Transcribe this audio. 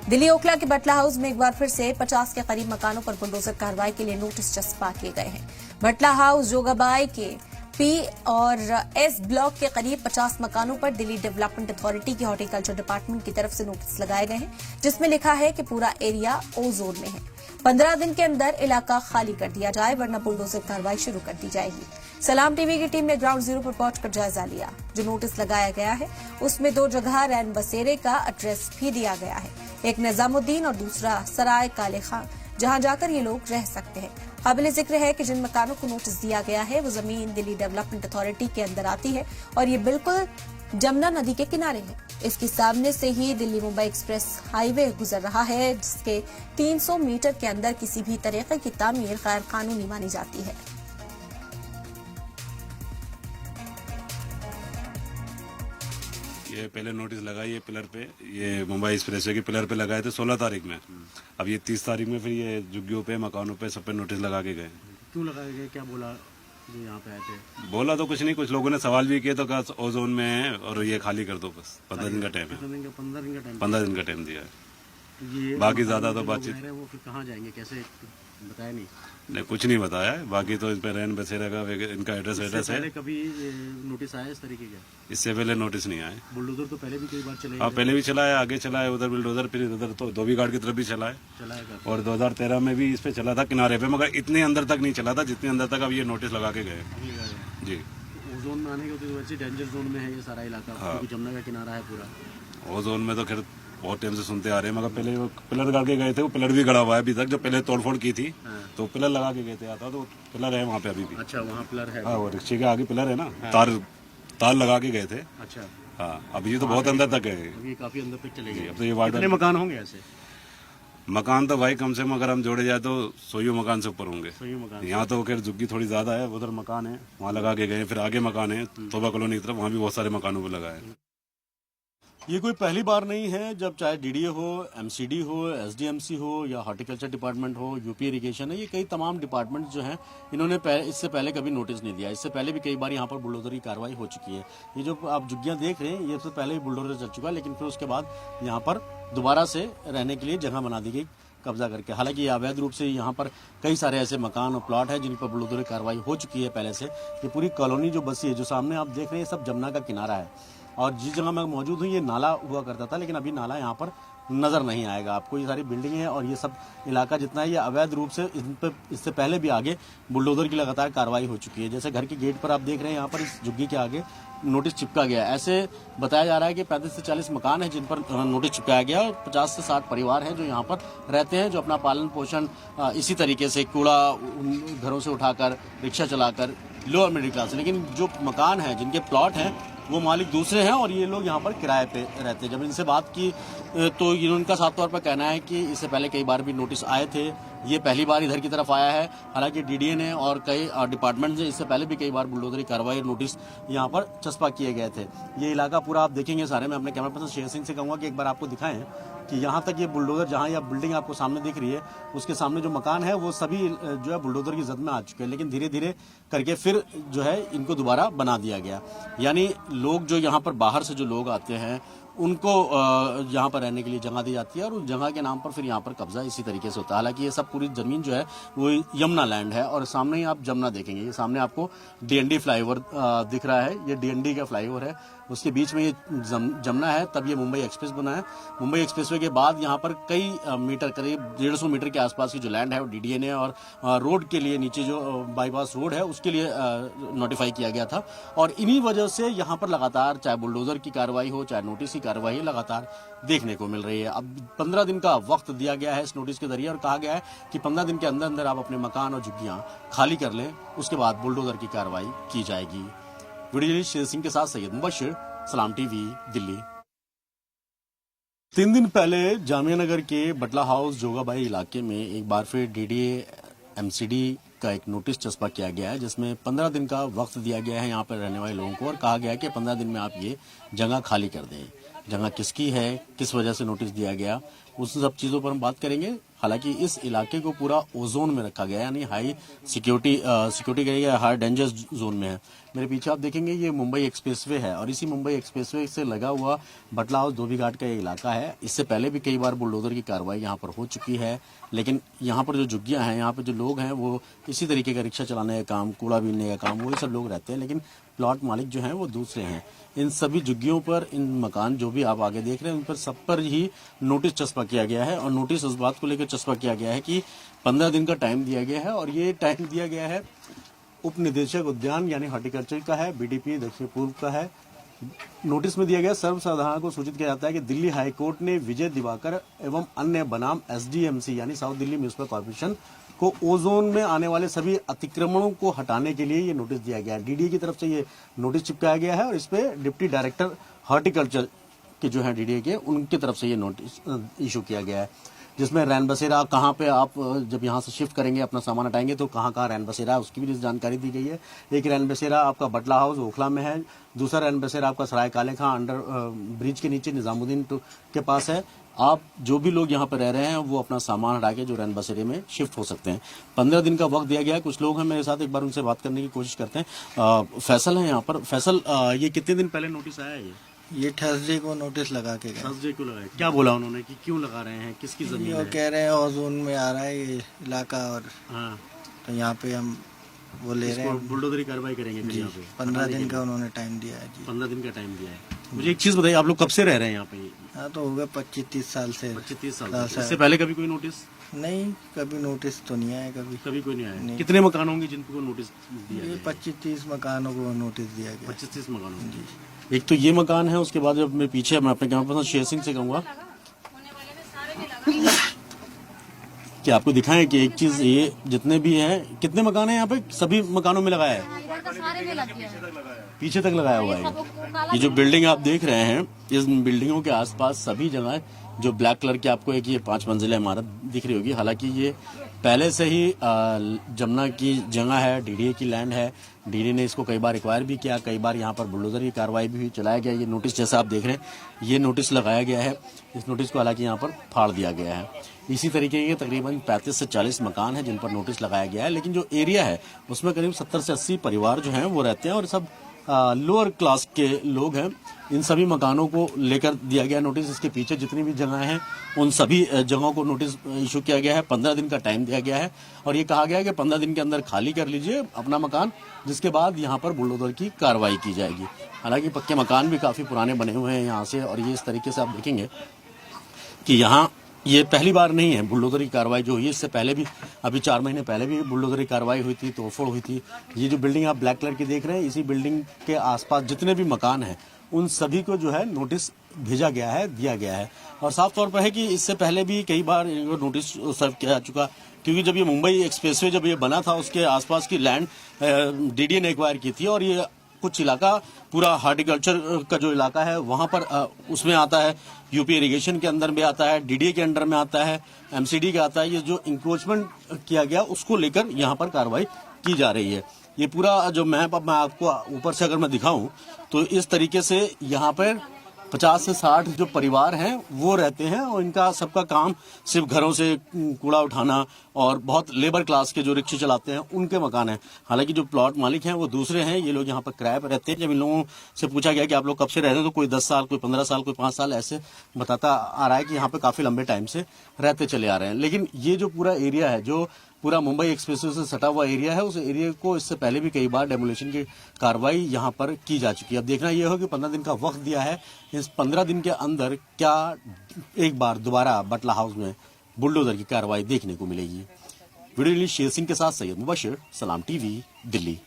दिल्ली ओखला के बटला हाउस में एक बार फिर से 50 के करीब मकानों पर बुलडोजर कार्रवाई के लिए नोटिस चस्पा किए गए हैं। बटला हाउस जोगाबाई के पी और एस ब्लॉक के करीब 50 मकानों पर दिल्ली डेवलपमेंट अथॉरिटी की हॉर्टिकल्चर डिपार्टमेंट की तरफ से नोटिस लगाए गए हैं, जिसमें लिखा है कि पूरा एरिया ओ जोन में है। 15 दिन के अंदर इलाका खाली कर दिया जाए, वरना बुलडोजर कार्रवाई शुरू कर दी जाएगी। सलाम टीवी की टीम ने ग्राउंड जीरो पर पहुंचकर जायजा लिया। जो नोटिस लगाया गया है उसमें 2 जगह रैन बसेरे का एड्रेस भी दिया गया है, एक निजामुद्दीन और दूसरा सराय काले खां, जहां जाकर ये लोग रह सकते हैं। काबिल जिक्र है कि जिन मकानों को नोटिस दिया गया है वो जमीन दिल्ली डेवलपमेंट अथॉरिटी के अंदर आती है और ये बिल्कुल जमुना नदी के किनारे है। इसके सामने से ही दिल्ली मुंबई एक्सप्रेस हाईवे गुजर रहा है, जिसके 300 मीटर के अंदर किसी भी तरीके की तामीर गैर कानूनी मानी जाती है। ये पहले नोटिस लगाई है पिलर पे, ये मुंबई एक्सप्रेसवे के पिलर पे लगाए थे 16 तारीख में। अब ये 30 तारीख में फिर ये झुग्गियों पे, मकानों पे, सब पे नोटिस लगा के गए। क्यों लगाए गए, क्या बोला जो यहाँ पे आए थे? बोला तो कुछ नहीं, कुछ लोगों ने सवाल भी किए तो कहा ओजोन में है और ये खाली कर दो, बस 15 दिन का टाइम है। 15 दिन का टाइम दिया है। बाकी ज्यादा तो बातचीत। वो फिर कहाँ जाएंगे, कैसे, बताया नहीं? कुछ नहीं बताया है। बाकी तो इस पे रैन बसेरा का इनका एड्रेस है। कभी नोटिस आया इस तरीके का? इससे पहले नोटिस नहीं आए। बुलडोजर तो पहले भी कई बार चले? हाँ, पहले भी चला है, आगे चला है, उधर बुलडोजर, फिर उधर तो धोबी घाट की तरफ भी चला है। और 2013 में भी इस पे चला था किनारे पे, मगर इतने अंदर तक नहीं चला था जितने अंदर तक अब ये नोटिस लगा के गए। जी, जोन में आने की वजह से डेंजर जोन में है ये सारा इलाका। हाँ। जमुना का किनारा है पूरा। ओ जोन में तो खैर बहुत टाइम से सुनते आ रहे हैं, मगर पहले वो पिलर गाड़ के गए थे, वो पिलर भी गड़ा हुआ है अभी तक। जो पहले तोड़फोड़ की थी तो पिलर लगा के गए थे, आता तो पिलर है वहाँ पे अभी भी। अच्छा, वहाँ पिलर है? हाँ, वो रिक्शे के आगे पिलर है ना। तार लगा के गए थे। अच्छा, हाँ, अभी तो बहुत अंदर तक है, अभी काफी अंदर तक चले गए। अब तो ये वार्ड कितने मकान होंगे ऐसे? मकान तो भाई कम से कम अगर हम जोड़े जाए तो 100 मकान से ऊपर होंगे। यहाँ तो खैर झुग्गी थोड़ी ज्यादा है, उधर मकान है, वहाँ लगा के गए। फिर आगे मकान है तोबा कॉलोनी की तरफ, वहाँ भी बहुत सारे मकानों पर लगा है। ये कोई पहली बार नहीं है जब चाहे डीडीए हो, एमसीडी हो, एसडीएमसी हो या हॉर्टिकल्चर डिपार्टमेंट हो, यूपी इरिगेशन है, ये कई तमाम डिपार्टमेंट जो हैं इन्होंने इससे पहले कभी नोटिस नहीं दिया। इससे पहले भी कई बार यहाँ पर बुलडोजर की कार्रवाई हो चुकी है। ये जो आप झुग्गियाँ देख रहे हैं ये तो पहले ही बुलडोजर चल चुका है, लेकिन फिर उसके बाद यहाँ पर दोबारा से रहने के लिए जगह बना दी गई कब्जा करके। हालांकि ये अवैध रूप से यहाँ पर कई सारे ऐसे मकान और प्लॉट हैं जिन पर बुलडोजर की कार्रवाई हो चुकी है पहले से। ये पूरी कॉलोनी जो बसी है, जो सामने आप देख रहे हैं, सब जमुना का किनारा है। और जिस जगह मैं मौजूद हूँ ये नाला हुआ करता था, लेकिन अभी नाला यहाँ पर नजर नहीं आएगा आपको। ये सारी बिल्डिंग है और ये सब इलाका जितना है ये अवैध रूप से इससे पहले भी आगे बुलडोजर की लगातार कार्रवाई हो चुकी है। जैसे घर के गेट पर आप देख रहे हैं, यहाँ पर इस झुग्गी के आगे नोटिस चिपका गया है। ऐसे बताया जा रहा है कि 35 से 40 मकान है जिन पर नोटिस चिपकाया गया और 50 से 60 परिवार हैं जो यहाँ पर रहते हैं, जो अपना पालन पोषण इसी तरीके से कूड़ा घरों से उठाकर, रिक्शा चलाकर, लोअर मिडिल क्लास। लेकिन जो मकान है, जिनके प्लॉट हैं, वो मालिक दूसरे हैं और ये लोग यहाँ पर किराए पे रहते हैं। जब इनसे बात की तो इनका साफ तौर पर कहना है कि इससे पहले कई बार भी नोटिस आए थे, ये पहली बार इधर की तरफ आया है। हालांकि डीडीए ने और कई डिपार्टमेंट ने इससे पहले भी कई बार बुलडोजर की कार्रवाई नोटिस यहाँ पर चस्पा किए गए थे। ये इलाका पूरा आप देखेंगे सारे। मैं अपने कैमरा पर्सन शेर सिंह से कहूँगा कि एक बार आपको दिखाएं कि यहाँ तक ये बुलडोजर, जहाँ यह बिल्डिंग आपको सामने दिख रही है, उसके सामने जो मकान है वो सभी जो है बुलडोजर की जद में आ चुके हैं। लेकिन धीरे धीरे करके फिर जो है इनको दोबारा बना दिया गया। यानी लोग जो यहाँ पर बाहर से जो लोग आते हैं उनको यहाँ पर रहने के लिए जगह दी जाती है और उस जगह के नाम पर फिर यहाँ पर कब्जा इसी तरीके से होता है। हालांकि ये सब पूरी जमीन जो है वो यमुना लैंड है और सामने ही आप जमुना देखेंगे। ये सामने आपको डीएनडी फ्लाईओवर दिख रहा है, ये डीएनडी का फ्लाईओवर है, उसके बीच में ये जमुना है। तब ये मुंबई एक्सप्रेस बना है। मुंबई एक्सप्रेसवे के बाद यहाँ पर कई मीटर, करीब 150 मीटर के आसपास की जो लैंड है वो डीडीए ने और रोड के लिए नीचे जो बाईपास रोड है उसके लिए नोटिफाई किया गया था। और इन्हीं वजह से यहाँ पर लगातार चाहे बुलडोजर की कार्रवाई हो, चाहे नोटिस की कार्रवाई लगातार देखने को मिल रही है। अब 15 दिन का वक्त दिया गया है इस नोटिस के जरिए और कहा गया है कि 15 दिन के अंदर अंदर आप अपने मकान और झुग्गियां खाली कर लें, उसके बाद बुलडोजर की कार्रवाई की जाएगी। वीडियो जर्नलिस्ट शेर सिंह के साथ सैयद मुबशिर, सलाम टीवी, दिल्ली। 3 दिन पहले जामिया नगर के बटला हाउस जोगाबाई इलाके में एक बार फिर डीडीए एमसीडी का एक नोटिस चस्पा किया गया है, जिसमें 15 दिन का वक्त दिया गया है यहाँ पर रहने वाले लोगों को और कहा गया है कि 15 दिन में आप ये जगह खाली कर दें। जगह किसकी है, किस वजह से नोटिस दिया गया, उस सब चीजों पर हम बात करेंगे। हालांकि इस इलाके को पूरा ओजोन में रखा गया है, यानी हाई सिक्योरिटी का या हाई डेंजर जोन में है। मेरे पीछे आप देखेंगे ये मुंबई एक्सप्रेसवे है और इसी मुंबई एक्सप्रेसवे से लगा हुआ बटला हाउस धोबी घाट का ये इलाका है। इससे पहले भी कई बार बुलडोजर की कार्रवाई यहाँ पर हो चुकी है, लेकिन यहाँ पर जो झुग्गियां हैं, यहाँ पर जो लोग हैं वो इसी तरीके का रिक्शा चलाने का काम, कूड़ा बीनने का काम, वही सब लोग रहते हैं, लेकिन प्लॉट मालिक जो हैं वो दूसरे हैं। इन सभी झुग्गियों पर, इन मकान जो भी आप आगे देख रहे हैं, उन पर सब पर ही नोटिस चस्पा किया गया है और नोटिस इस बात को लेकर चस्पा किया गया है कि 15 दिन का टाइम दिया गया है और ये टाइम दिया गया है उप निदेशक उद्यान यानी हॉर्टिकल्चर का है, बीडीपी दक्षिण पूर्व का है। नोटिस में दिया गया सर्वसाधारण को सूचित किया जाता है कि दिल्ली हाईकोर्ट ने विजय दिवाकर एवं अन्य बनाम एसडीएमसी यानी साउथ दिल्ली म्युनिसिपल कॉर्पोरेशन को ओजोन में आने वाले सभी अतिक्रमणों को हटाने के लिए ये नोटिस दिया गया है। डीडीए की तरफ से ये नोटिस चिपकाया गया है और इस पे डिप्टी डायरेक्टर हॉर्टिकल्चर के जो है डीडीए के, उनकी तरफ से ये नोटिस इशू किया गया है, जिसमें रैन बसेरा कहाँ पे आप जब यहाँ से शिफ्ट करेंगे, अपना सामान हटाएंगे तो कहाँ रैन बसेरा है उसकी भी जानकारी दी गई है। एक रैन बसेरा आपका बटला हाउस ओखला में है, दूसरा रैन बसेरा आपका सराय काले खां अंडर ब्रिज के नीचे निजामुद्दीन के पास है। आप जो भी लोग यहाँ पर रह रहे हैं वो अपना सामान हटा के जो रैन बसेरे में शिफ्ट हो सकते हैं। 15 दिन का वक्त दिया गया है। कुछ लोग हैं मेरे साथ, एक बार उनसे बात करने की कोशिश करते हैं। फैसल है यहाँ पर। फैसल, ये कितने दिन पहले नोटिस आया है? ये थर्सडे को नोटिस लगा के गए। थर्सडे को लगाया। क्या बोला उन्होंने कि क्यों लगा रहे हैं, किसकी जमीन है? कह रहे हैं ओजोन में आ रहा है ये इलाका और हाँ, तो यहाँ पे हम वो ले रहे हैं, बुलडोजरी कार्रवाई करेंगे फिर यहाँ पे। 15 दिन का उन्होंने टाइम दिया है जी। 15 दिन का टाइम दिया है। मुझे एक चीज बताइए, आप लोग कब से रह रहे हैं यहाँ पे? हाँ तो हो गए 25-30 साल से। 25-30 साल से। इससे पहले कभी कोई नोटिस? नहीं, कभी नोटिस तो नहीं आया कभी कोई नहीं आया। कितने मकान होंगे जिनको नोटिस दिया ये 25-30 मकानों को नोटिस दिया गया। 25-30 मकान होंगे। एक तो ये मकान है, उसके बाद जब मैं पीछे मैं अपने कैमरा पर्सन शेर सिंह से कहूंगा कि आपको दिखाएं कि एक चीज, ये जितने भी हैं, कितने मकान हैं यहाँ पे, सभी मकानों में लगाया है, पीछे तक लगाया हुआ है। ये जो बिल्डिंग आप देख रहे हैं, इस बिल्डिंगों के आसपास सभी जगह जो ब्लैक कलर की आपको एक ये 5 मंजिला इमारत दिख रही होगी। हालांकि ये पहले से ही जमुना की जगह है, डीडीए की लैंड है। डीडीए ने इसको कई बार एक्वायर भी किया, कई बार यहाँ पर बुलडोजर की कार्रवाई भी हुई, चलाया गया। ये नोटिस जैसा आप देख रहे हैं, ये नोटिस लगाया गया है। इस नोटिस को हालांकि यहाँ पर फाड़ दिया गया है। इसी तरीके के तकरीबन 35 से 40 मकान हैं जिन पर नोटिस लगाया गया है, लेकिन जो एरिया है उसमें करीब 70 से 80 परिवार जो हैं वो रहते हैं और सब लोअर क्लास के लोग हैं। इन सभी मकानों को लेकर दिया गया नोटिस। इसके पीछे जितनी भी जगह हैं उन सभी जगहों को नोटिस इशू किया गया है। 15 दिन का टाइम दिया गया है और ये कहा गया है कि 15 दिन के अंदर खाली कर लीजिए अपना मकान, जिसके बाद यहाँ पर बुलडोजर की कार्रवाई की जाएगी। हालांकि पक्के मकान भी काफी पुराने बने हुए हैं यहाँ से, और ये इस तरीके से आप देखेंगे कि यहाँ ये पहली बार नहीं है बुलडोजर की कार्रवाई जो हुई है। इससे पहले भी, अभी 4 महीने पहले भी बुलडोजर की कार्रवाई हुई थी, तोड़फोड़ हुई थी। ये जो बिल्डिंग आप ब्लैक कलर की देख रहे हैं, इसी बिल्डिंग के आसपास जितने भी मकान हैं उन सभी को जो है नोटिस भेजा गया है, दिया गया है। और साफ तौर पर है कि इससे पहले भी कई बार नोटिस सर्व किया जा चुका, क्योंकि जब ये मुंबई एक्सप्रेसवे जब ये बना था उसके आसपास की लैंड डीडीए ने एक्वायर की थी और ये कुछ इलाका पूरा हॉर्टिकल्चर का जो इलाका है वहां पर उसमें आता है, यूपी इरिगेशन के अंदर में आता है, डीडीए के अंडर में आता है, एमसीडी का आता है। ये जो इंक्रोचमेंट किया गया उसको लेकर यहाँ पर कार्रवाई की जा रही है। ये पूरा जो मैप अब मैं आपको ऊपर से अगर मैं दिखाऊं तो इस तरीके से यहाँ पर 50 से 60 जो परिवार हैं वो रहते हैं और इनका सबका काम सिर्फ घरों से कूड़ा उठाना और बहुत लेबर क्लास के जो रिक्शे चलाते हैं उनके मकान हैं। हालांकि जो प्लॉट मालिक हैं वो दूसरे हैं, ये लोग यहाँ पर किराए पर रहते हैं। जब इन लोगों से पूछा गया कि आप लोग कब से रहते हैं तो कोई 10 साल, कोई 15 साल, कोई 5 साल ऐसे बताता आ रहा है कि यहाँ पे काफी लंबे टाइम से रहते चले आ रहे हैं। लेकिन ये जो पूरा एरिया है, जो पूरा मुंबई एक्सप्रेसवे से सटा हुआ एरिया है, उस एरिया को इससे पहले भी कई बार डेमोलिशन की कार्रवाई यहाँ पर की जा चुकी है। अब देखना यह हो कि 15 दिन का वक्त दिया है, इस 15 दिन के अंदर क्या एक बार दोबारा बटला हाउस में बुलडोजर की कार्रवाई देखने को मिलेगी। वीडियो शेर सिंह के साथ सैयद मुबशिर, सलाम टीवी, दिल्ली।